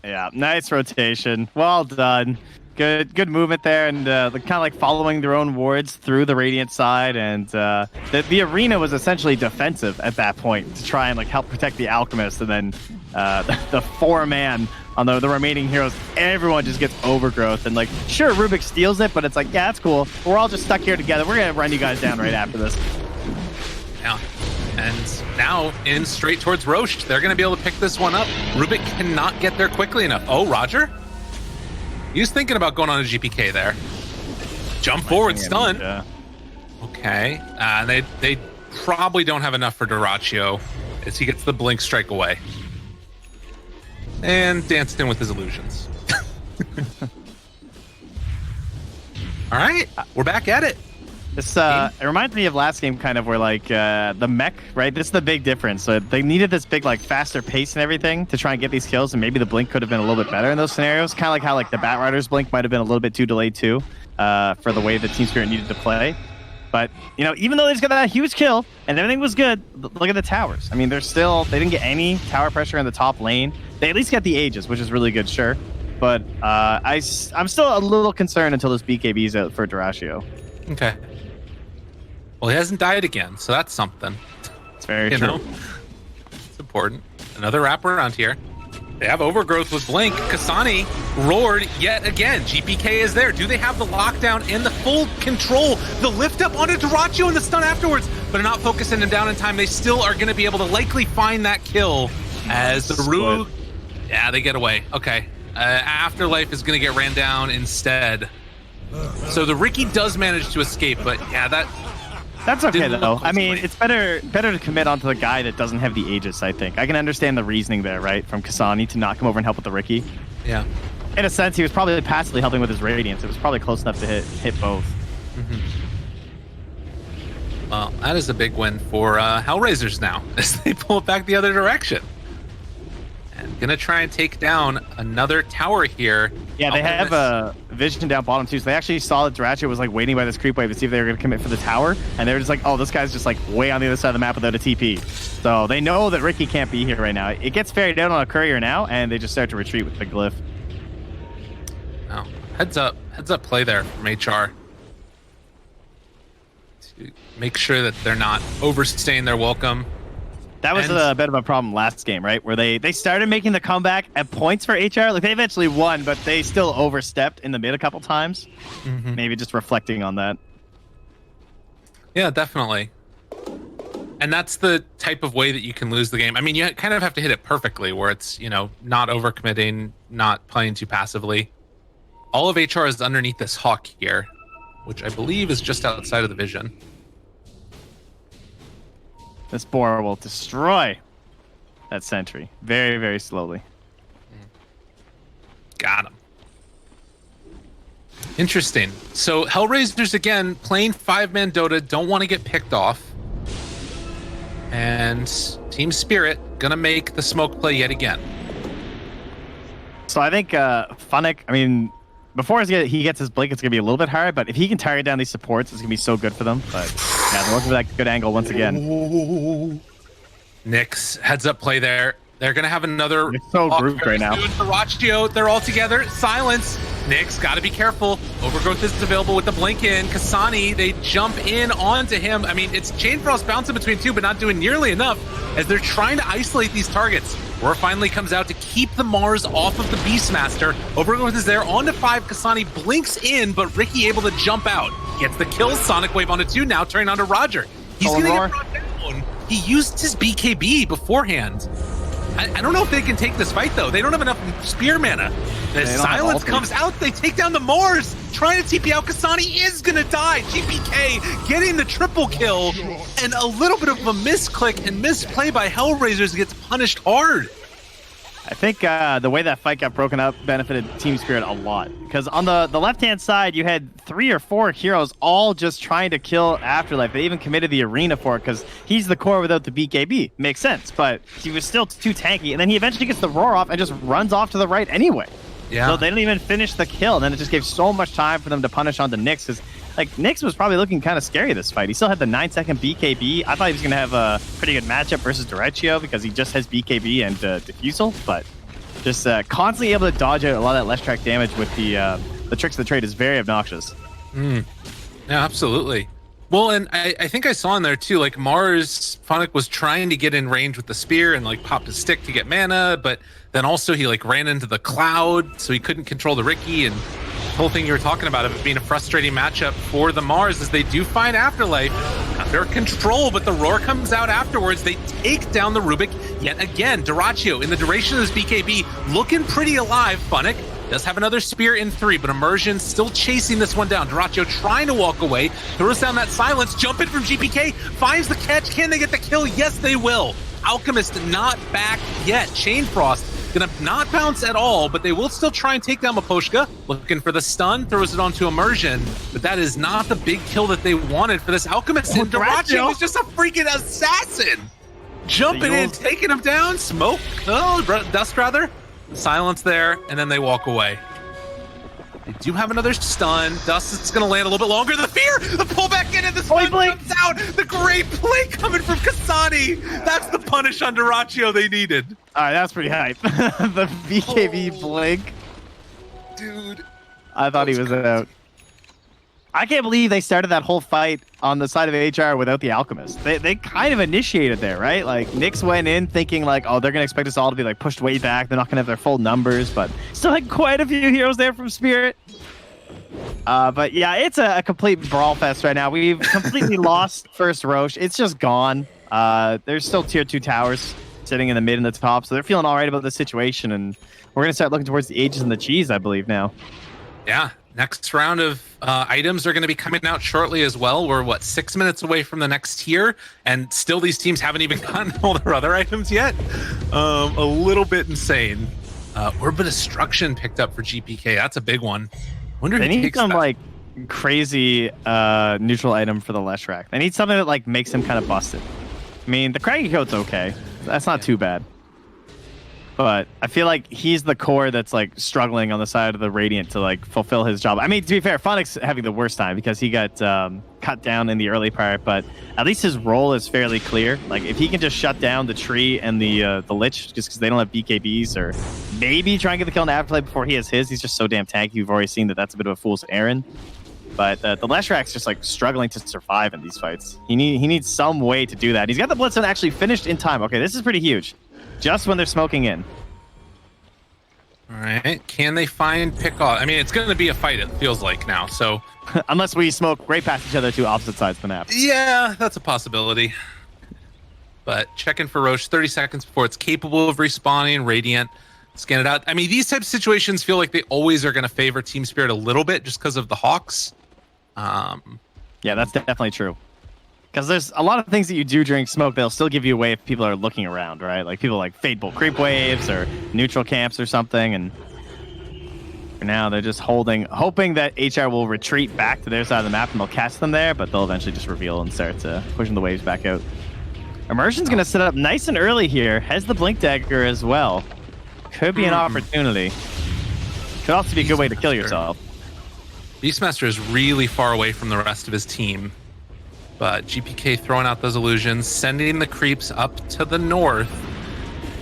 Yeah, nice rotation. Well done. Good movement there, and kind of like following their own wards through the Radiant side, and the arena was essentially defensive at that point to try and like help protect the Alchemist, and then the 4-man on the remaining heroes, everyone just gets overgrowth. And like, sure, Rubik steals it, but it's like, yeah, that's cool. We're all just stuck here together. We're going to run you guys down right after this. Yeah. And now in straight towards Roche. They're going to be able to pick this one up. Rubik cannot get there quickly enough. Oh, Roger? He's thinking about going on a GPK there. Jump forward, stun. Yeah. Okay. They probably don't have enough for Duraccio as he gets the blink strike away. And danced in with his illusions. All right, we're back at it. This it reminds me of last game, kind of where like the mech, right? This is the big difference. So they needed this big, like, faster pace and everything to try and get these kills, and maybe the blink could have been a little bit better in those scenarios. Kind of like how like the Batrider's blink might have been a little bit too delayed too, for the way the Team Spirit needed to play. But you know, even though they just got that huge kill and everything was good, look at the towers. I mean, they didn't get any tower pressure in the top lane. They at least got the Aegis, which is really good, sure. But I'm still a little concerned until this BKB's out for Duraccio. Okay. Well, he hasn't died again, so that's something. It's very you true. know? It's important. Another wraparound here. They have overgrowth with Blink. Kasani roared yet again. GPK is there. Do they have the lockdown and the full control? The lift up onto Duraccio and the stun afterwards, but are not focusing him down in time. They still are going to be able to likely find that kill as the Rue. Yeah, they get away. Okay. Afterlife is going to get ran down instead. So the Ricky does manage to escape, but yeah, that's okay didn't though. look I mean, great. it's better to commit onto the guy that doesn't have the Aegis, I think. I can understand the reasoning there, right? From Kasani to not come over and help with the Ricky. Yeah. In a sense, he was probably passively helping with his Radiance. It was probably close enough to hit both. Mm-hmm. Well, that is a big win for HellRaisers now as they pull it back the other direction. And gonna try and take down another tower here. Yeah, they have a vision down bottom too, so they actually saw that Duraccio was like waiting by this creep wave to see if they were gonna commit for the tower, and they were just like, oh, this guy's just like way on the other side of the map without a TP. So they know that Ricky can't be here right now. It gets ferried out on a courier now, and they just start to retreat with the glyph. Oh, heads up play there from HR. To make sure that they're not overstaying their welcome. That was a bit of a problem last game, right? Where they started making the comeback at points for HR. Like, they eventually won, but they still overstepped in the mid a couple times. Mm-hmm. Maybe just reflecting on that. Yeah, definitely. And that's the type of way that you can lose the game. I mean, you kind of have to hit it perfectly, where it's, you know, not overcommitting, not playing too passively. All of HR is underneath this hawk here, which I believe is just outside of the vision. This boar will destroy that sentry very, very slowly. Got him. Interesting. So HellRaisers again playing 5-man Dota, don't want to get picked off. And Team Spirit gonna make the smoke play yet again. So I think Funnick, I mean, before he gets his blink, it's going to be a little bit hard, but if he can target down these supports, it's going to be so good for them. But yeah, they're looking for that good angle once again. Nyx heads up play there. They're going to have another... It's so grouped right now. Duraccio, they're all together. Silence. Nyx, got to be careful. Overgrowth is available with the blink in. Kasani, they jump in onto him. I mean, it's Chain Frost bouncing between two, but not doing nearly enough as they're trying to isolate these targets. Roar finally comes out to keep the Mars off of the Beastmaster. Overgrowth is there, on to 5. Kasani blinks in, but Ricky able to jump out. Gets the kill, Sonic Wave onto 2, now turning onto Roger. He's going to get brought down. He used his BKB beforehand. I don't know if they can take this fight, though. They don't have enough spear mana. The silence comes out. They take down the Mars. Trying to TP out. Kasani is going to die. GPK getting the triple kill. And a little bit of a misclick and misplay by HellRaisers gets punished hard. I think the way that fight got broken up benefited Team Spirit a lot. Because on the left-hand side, you had 3 or 4 heroes all just trying to kill Afterlife. They even committed the arena for it because he's the core without the BKB. Makes sense, but he was still too tanky. And then he eventually gets the roar off and just runs off to the right anyway. Yeah. So they didn't even finish the kill. And then it just gave so much time for them to punish onto Nyx. Because like, Nyx was probably looking kind of scary this fight. He still had the 9-second BKB. I thought he was going to have a pretty good matchup versus Duraccio because he just has BKB and Diffusal, but just constantly able to dodge out a lot of that less track damage with the tricks of the trade is very obnoxious. Yeah, absolutely. Well, and I think I saw in there too, like Mars Phonic was trying to get in range with the spear and like popped his stick to get mana, but then also he like ran into the cloud, so he couldn't control the Riki. And the whole thing you were talking about of it being a frustrating matchup for the Mars is they do find Afterlife under control, but the roar comes out afterwards. They take down the Rubik yet again. Dyrachyo in the duration of this BKB looking pretty alive. Phonic does have another spear in 3, but Immersion still chasing this one down. Dyrachyo trying to walk away, throws down that silence, jump in from GPK, finds the catch. Can they get the kill? Yes, they will. Alchemist not back yet. Chain Frost gonna not bounce at all, but they will still try and take down Pushka. Looking for the stun, throws it onto Immersion, but that is not the big kill that they wanted for this Alchemist. And Dyrachyo is just a freaking assassin. Jumping in, taking him down. Smoke, dust rather. Silence there, and then they walk away. They do have another stun. Dust is going to land a little bit longer. The fear, the pullback in, and the stun comes out. The great play coming from Kasani. That's the punish on Dyrachyo they needed. All right, that's pretty hype. The BKB blink. Dude. I thought he was out. I can't believe they started that whole fight on the side of HR without the Alchemist. They kind of initiated there, right? Like, Nyx went in thinking like, oh, they're going to expect us all to be like pushed way back. They're not going to have their full numbers, but still had quite a few heroes there from Spirit. But yeah, it's a complete brawl fest right now. We've completely lost first Roche. It's just gone. There's still tier 2 towers sitting in the mid and the top, so they're feeling all right about the situation, and we're going to start looking towards the ages and the cheese, I believe, now. Yeah. Next round of items are going to be coming out shortly as well. We're, 6 minutes away from the next tier, and still these teams haven't even gotten all their other items yet. A little bit insane. Orb of Destruction picked up for GPK. That's a big one. Wonder they need some, like, crazy neutral item for the Leshrac. They need something that, like, makes him kind of busted. I mean, the Craggy Coat's okay. That's not too bad. But I feel like he's the core that's like struggling on the side of the Radiant to like fulfill his job. I mean, to be fair, Phonic's having the worst time because he got cut down in the early part, but at least his role is fairly clear. Like if he can just shut down the tree and the Lich just because they don't have BKBs, or maybe try and get the kill in Afterlife before he has his. He's just so damn tanky. We've already seen that that's a bit of a fool's errand. But the Leshrac's just like struggling to survive in these fights. He needs some way to do that. He's got the Blitzstone actually finished in time. Okay, this is pretty huge. Just when they're smoking in. All right. Can they find Pickoff? I mean, it's going to be a fight, it feels like now. So, unless we smoke right past each other to opposite sides of the map. Yeah, that's a possibility. But checking for Roche 30 seconds before it's capable of respawning. Radiant, scan it out. I mean, these types of situations feel like they always are going to favor Team Spirit a little bit just because of the Hawks. Yeah, that's definitely true. Because there's a lot of things that you do during smoke, they'll still give you away if people are looking around, right? Like people like Fateful Creep Waves or neutral camps or something. And for now, they're just hoping that HR will retreat back to their side of the map and they'll catch them there, but they'll eventually just reveal and start pushing the waves back out. Immersion's going to set up nice and early here. Has the Blink Dagger as well. Could be an opportunity. Could also be a good way to kill yourself. Beastmaster is really far away from the rest of his team. But GPK throwing out those illusions, sending the creeps up to the north.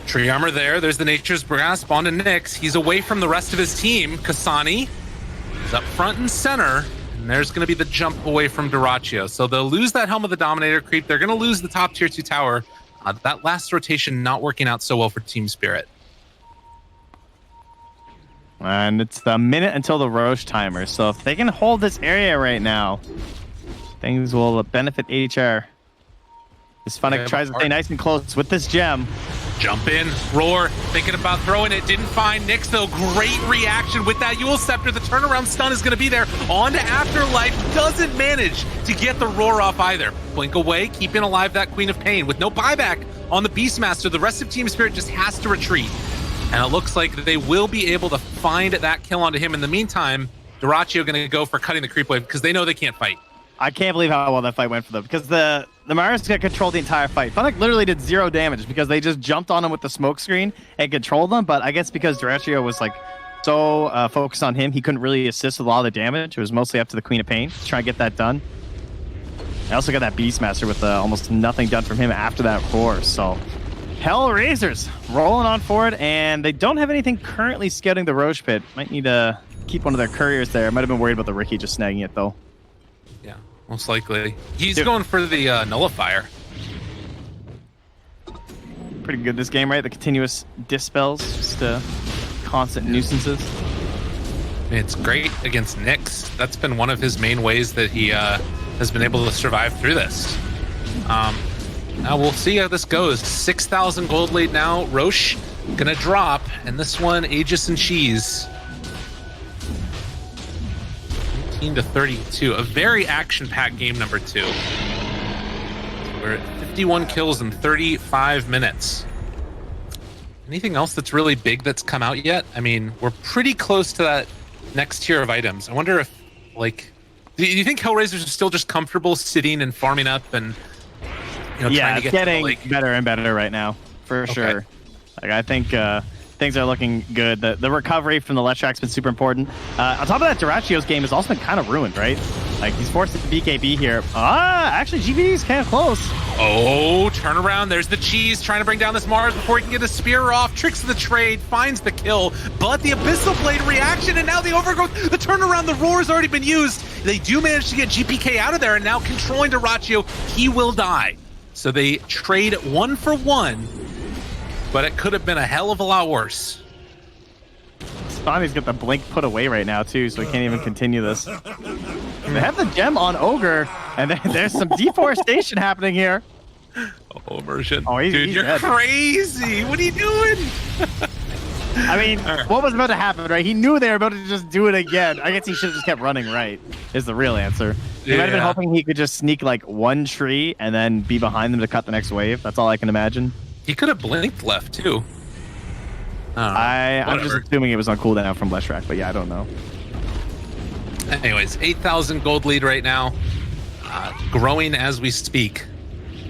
Tree Armor there. There's the Nature's Grasp onto Nyx. He's away from the rest of his team. Kasani is up front and center. And there's going to be the jump away from Dyrachyo. So they'll lose that Helm of the Dominator creep. They're going to lose the top tier 2 tower. That last rotation not working out so well for Team Spirit. And it's a minute until the Roche timer. So if they can hold this area right now, things will benefit HR. This Phonic tries to stay nice and close with this gem. Jump in, roar, thinking about throwing it, didn't find Nyx though. Great reaction with that Eul Scepter. The turnaround stun is going to be there. On to Afterlife, doesn't manage to get the roar off either. Blink away, keeping alive that Queen of Pain. With no buyback on the Beastmaster, the rest of Team Spirit just has to retreat. And it looks like they will be able to find that kill onto him. In the meantime, Dyrachyo going to go for cutting the creep wave because they know they can't fight. I can't believe how well that fight went for them because the Mars got controlled the entire fight. Phonic literally did 0 damage because they just jumped on him with the smoke screen and controlled them. But I guess because Dyrachyo was like so focused on him, he couldn't really assist with a lot of the damage. It was mostly up to the Queen of Pain to try and get that done. I also got that Beastmaster with almost nothing done from him after that roar. So HellRaisers rolling on forward, and they don't have anything currently scouting the Roche pit. Might need to keep one of their couriers there. Might have been worried about the Riki just snagging it though. Yeah. most likely. He's going for the nullifier. Pretty good this game, right? The continuous dispels, just constant nuisances. I mean, it's great against Nyx. That's been one of his main ways that he has been able to survive through this. Now we'll see how this goes. 6,000 gold lead now. Roche gonna drop, and this one, Aegis and Cheese. 18 to 32. A very action-packed game number 2. We're at 51 kills in 35 minutes. Anything else that's really big that's come out yet? I mean, we're pretty close to that next tier of items. I wonder if, like, do you think HellRaisers are still just comfortable sitting and farming up and, trying to get getting to, like, better and better right now, for sure. Like, I think things are looking good. The recovery from the left track's been super important. On top of that, Duracio's game has also been kind of ruined, right? Like, he's forced to BKB here. Actually, GVD's kind of close. Oh, turnaround. There's the Cheese trying to bring down this Mars before he can get a spear off. Tricks the trade, finds the kill, but the Abyssal Blade reaction, and now the overgrowth, the turnaround, the roar has already been used. They do manage to get GPK out of there, and now controlling Duracio, he will die. So they trade 1 for 1, but it could have been a hell of a lot worse. Spawny's got the blink put away right now, too, so we can't even continue this. They have the gem on Ogre, and there's some deforestation happening here. Oh, Immersion. Oh, dude, you're dead. crazy. What are you doing? I mean, what was about to happen, right? He knew they were about to just do it again. I guess he should have just kept running right, is the real answer. He might have been hoping he could just sneak, like, one tree and then be behind them to cut the next wave. That's all I can imagine. He could have blinked left, too. I'm just assuming it was on cooldown from Leshrac, but yeah, I don't know. Anyways, 8,000 gold lead right now. Growing as we speak.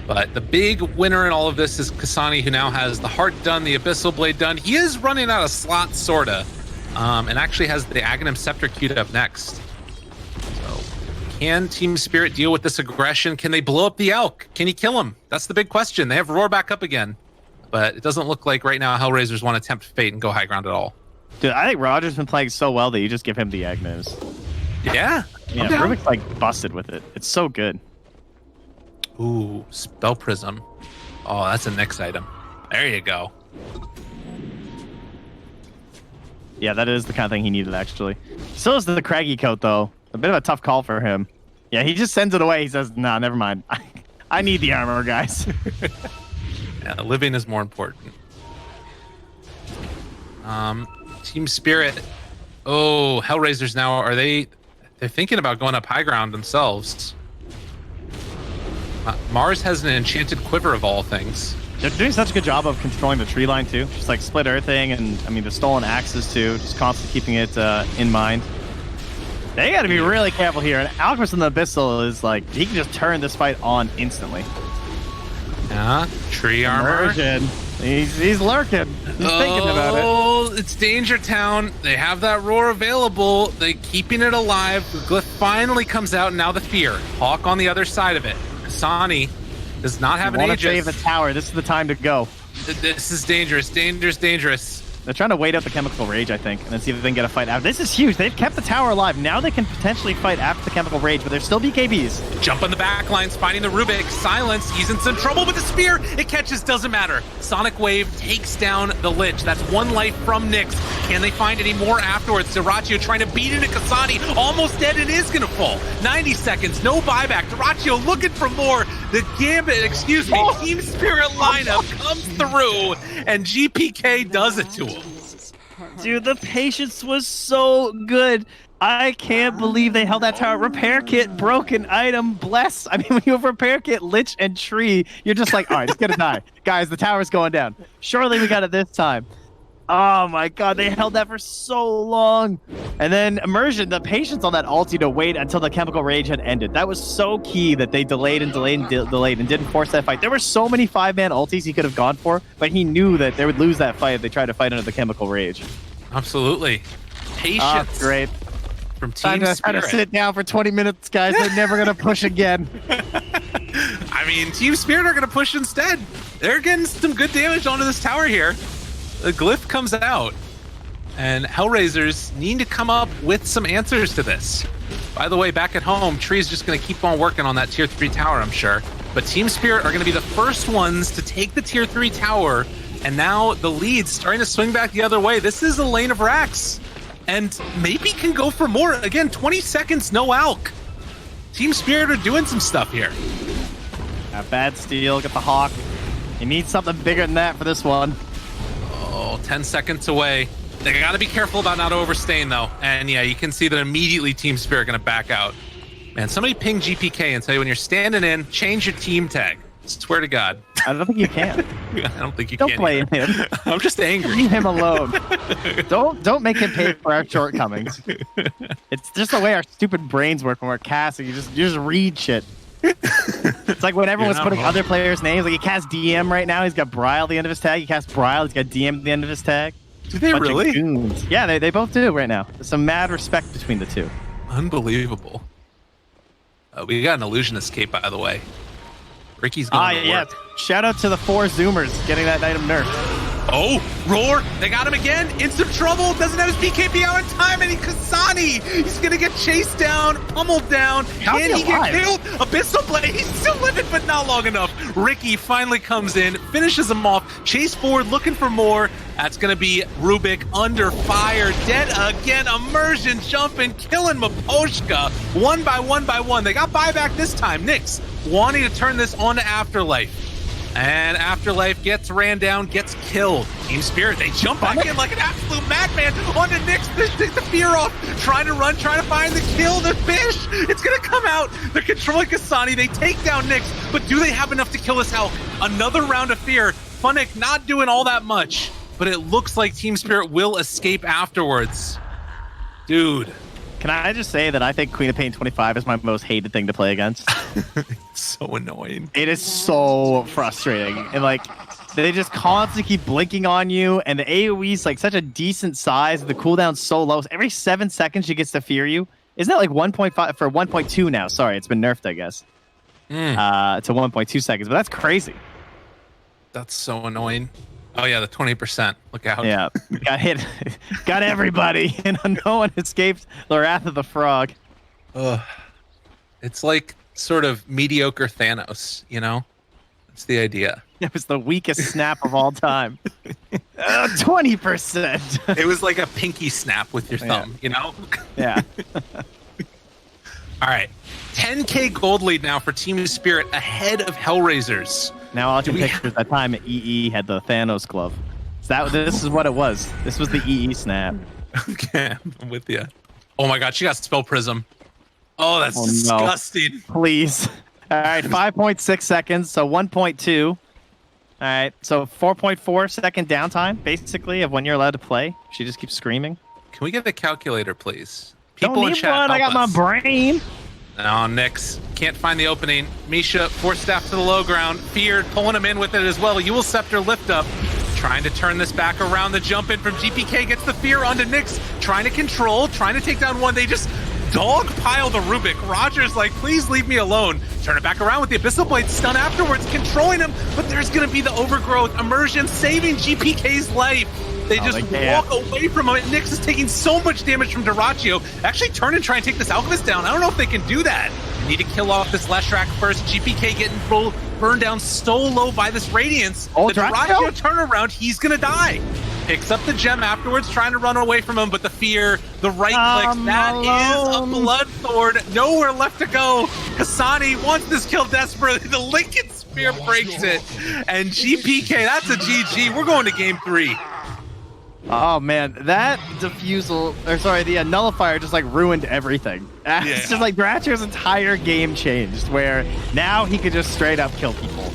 But the big winner in all of this is Kasani, who now has the Heart done, the Abyssal Blade done. He is running out of slots, sorta. And actually has the Aghanim Scepter queued up next. So, can Team Spirit deal with this aggression? Can they blow up the Elk? Can he kill him? That's the big question. They have Roar back up again. But it doesn't look like right now HellRaisers want to tempt fate and go high ground at all. Dude, I think Roger's been playing so well that you just give him the Agnes. Yeah. Rubik's like busted with it. It's so good. Ooh, Spell Prism. Oh, that's a next item. There you go. Yeah, that is the kind of thing he needed, actually. Still has the Craggy coat, though. A bit of a tough call for him. Yeah, he just sends it away. He says, nah, never mind. I need the armor, guys. Yeah, living is more important. Team Spirit. Oh, HellRaisers now, they're thinking about going up high ground themselves. Mars has an enchanted quiver of all things. They're doing such a good job of controlling the tree line, too. Just like split earthing and, I mean, the stolen axes, too. Just constantly keeping it in mind. They got to be really careful here. And Alchemist in the Abyssal is like, he can just turn this fight on instantly. Yeah, tree armor. Immersion. He's lurking. He's thinking about it. Oh, it's Danger Town. They have that roar available. They keeping it alive. The glyph finally comes out, and now the fear. Hawk on the other side of it. Kasani does not have an Aegis. Save the tower. This is the time to go. This is dangerous. Dangerous. They're trying to wait out the Chemical Rage, I think, and then see if they can get a fight out. This is huge. They've kept the tower alive. Now they can potentially fight after the Chemical Rage, but there's still BKBs. Jump on the back lines, finding the Rubik. Silence. He's in some trouble with the spear. It catches, doesn't matter. Sonic Wave takes down the Lich. That's one life from Nyx. Can they find any more afterwards? Duracio trying to beat into Kasani. Almost dead and is going to fall. 90 seconds. No buyback. Duracio looking for more. The Gambit, Team Spirit lineup comes through, and GPK does it to him. Dude, the patience was so good. I can't believe they held that tower. Repair kit, broken item, bless. I mean, when you have repair kit, lich, and tree, you're just like, all right, it's gonna die. Guys, the tower's going down. Surely we got it this time. Oh my god, they held that for so long. And then Immersion, the patience on that ulti to wait until the Chemical Rage had ended. That was so key that they delayed and didn't force that fight. There were so many 5-man ultis he could have gone for, but he knew that they would lose that fight if they tried to fight under the Chemical Rage. Absolutely. Patience. Great. From Team Spirit. Trying to sit down for 20 minutes, guys. They're never going to push again. I mean, Team Spirit are going to push instead. They're getting some good damage onto this tower here. The glyph comes out. And HellRaisers need to come up with some answers to this. By the way, back at home, Tree's just going to keep on working on that tier 3 tower, I'm sure. But Team Spirit are going to be the first ones to take the tier 3 tower, and now the lead's starting to swing back the other way. This is a lane of racks, and maybe can go for more. Again, 20 seconds, no alk. Team Spirit are doing some stuff here. Bad steal, get the Hawk. You need something bigger than that for this one. Oh, 10 seconds away. They got to be careful about not overstaying, though. And yeah, you can see that immediately Team Spirit going to back out. Man, somebody ping GPK and say when you're standing in, change your team tag. Swear to God. I don't think you can. I don't think you Don't can. play either. him. I'm just angry. Leave him alone. Don't make him pay for our shortcomings. It's just the way our stupid brains work when we're casting. You just read shit. It's like when everyone's putting other players' names. Like he casts DM right now. He's got Brile at the end of his tag. He casts Brile. He's got DM at the end of his tag. Do they really? Yeah, they both do right now. There's some mad respect between the two. Unbelievable. We got an illusion escape, by the way. Ricky's going to work. Shout out to the 4 Zoomers getting that item nerfed. Oh, Roar! They got him again. In some trouble. Doesn't have his PKP out in time, and Kasani. He's gonna get chased down, pummeled down. Can he get killed? Abyssal Blade. He's still living, but not long enough. Ricky finally comes in, finishes him off. Chase forward, looking for more. That's gonna be Rubik under fire, dead again. Immersion jumping, killing Pushka. One by one. They got buyback this time. Nyx wanting to turn this on to Afterlife. And Afterlife gets ran down, gets killed. Team Spirit, they jump back in like an absolute madman onto Nyx. They take the fear off, trying to run, trying to find the kill, the fish. It's going to come out. They're controlling Kasani. They take down Nyx, but do they have enough to kill us out? Another round of fear. Funnick not doing all that much, but it looks like Team Spirit will escape afterwards. Dude. Can I just say that I think Queen of Pain 25 is my most hated thing to play against? It's so annoying. It is so frustrating. And like, they just constantly keep blinking on you, and the AoE's like such a decent size, the cooldown's so low. So every 7 seconds she gets to fear you. Isn't that like 1.5 for 1.2 now? Sorry, it's been nerfed, I guess. To 1.2 seconds, but that's crazy. That's so annoying. Oh yeah, the 20%. Look out. Yeah, got hit. Got everybody, and no one escaped the wrath of the frog. Ugh. It's like sort of mediocre Thanos, you know? That's the idea. It was the weakest snap of all time. 20%. It was like a pinky snap with your thumb, you know? Yeah. All right. 10K gold lead now for Team Spirit ahead of HellRaisers. Now all I can picture is that time EE had the Thanos glove. This is what it was. This was the EE snap. Okay, I'm with you. Oh my God, she got Spell Prism. Oh, that's disgusting. No. Please. All right, 5.6 seconds, so 1.2. All right, so 4.4 second downtime, basically, of when you're allowed to play. She just keeps screaming. Can we get a calculator, please? People in chat, one. I got my brain. No, Nyx can't find the opening. Misha, force staff to the low ground. Feared, pulling him in with it as well. Ewell Scepter lift up. Trying to turn this back around. The jump in from GPK gets the fear onto Nyx. Trying to control, trying to take down one. They just dog pile the Rubik. Roger's like, please leave me alone. Turn it back around with the Abyssal Blade stun afterwards, controlling him. But there's going to be the overgrowth. Immersion saving GPK's life. They just walk away from him. Nyx is taking so much damage from Dyrachyo. Actually turn and try and take this Alchemist down. I don't know if they can do that. They need to kill off this Leshrac first. GPK getting burned down so low by this Radiance. The Dyrachyo turnaround, he's going to die. Picks up the gem afterwards, trying to run away from him, but the fear, the right clicks, that is a blood sword. Nowhere left to go. Kasani wants this kill desperately. The Lincoln Spear breaks it. And GPK, that's a GG. We're going to game 3. Oh man, that the nullifier just like ruined everything. It's just like Dyrachyo's entire game changed, where now he could just straight up kill people.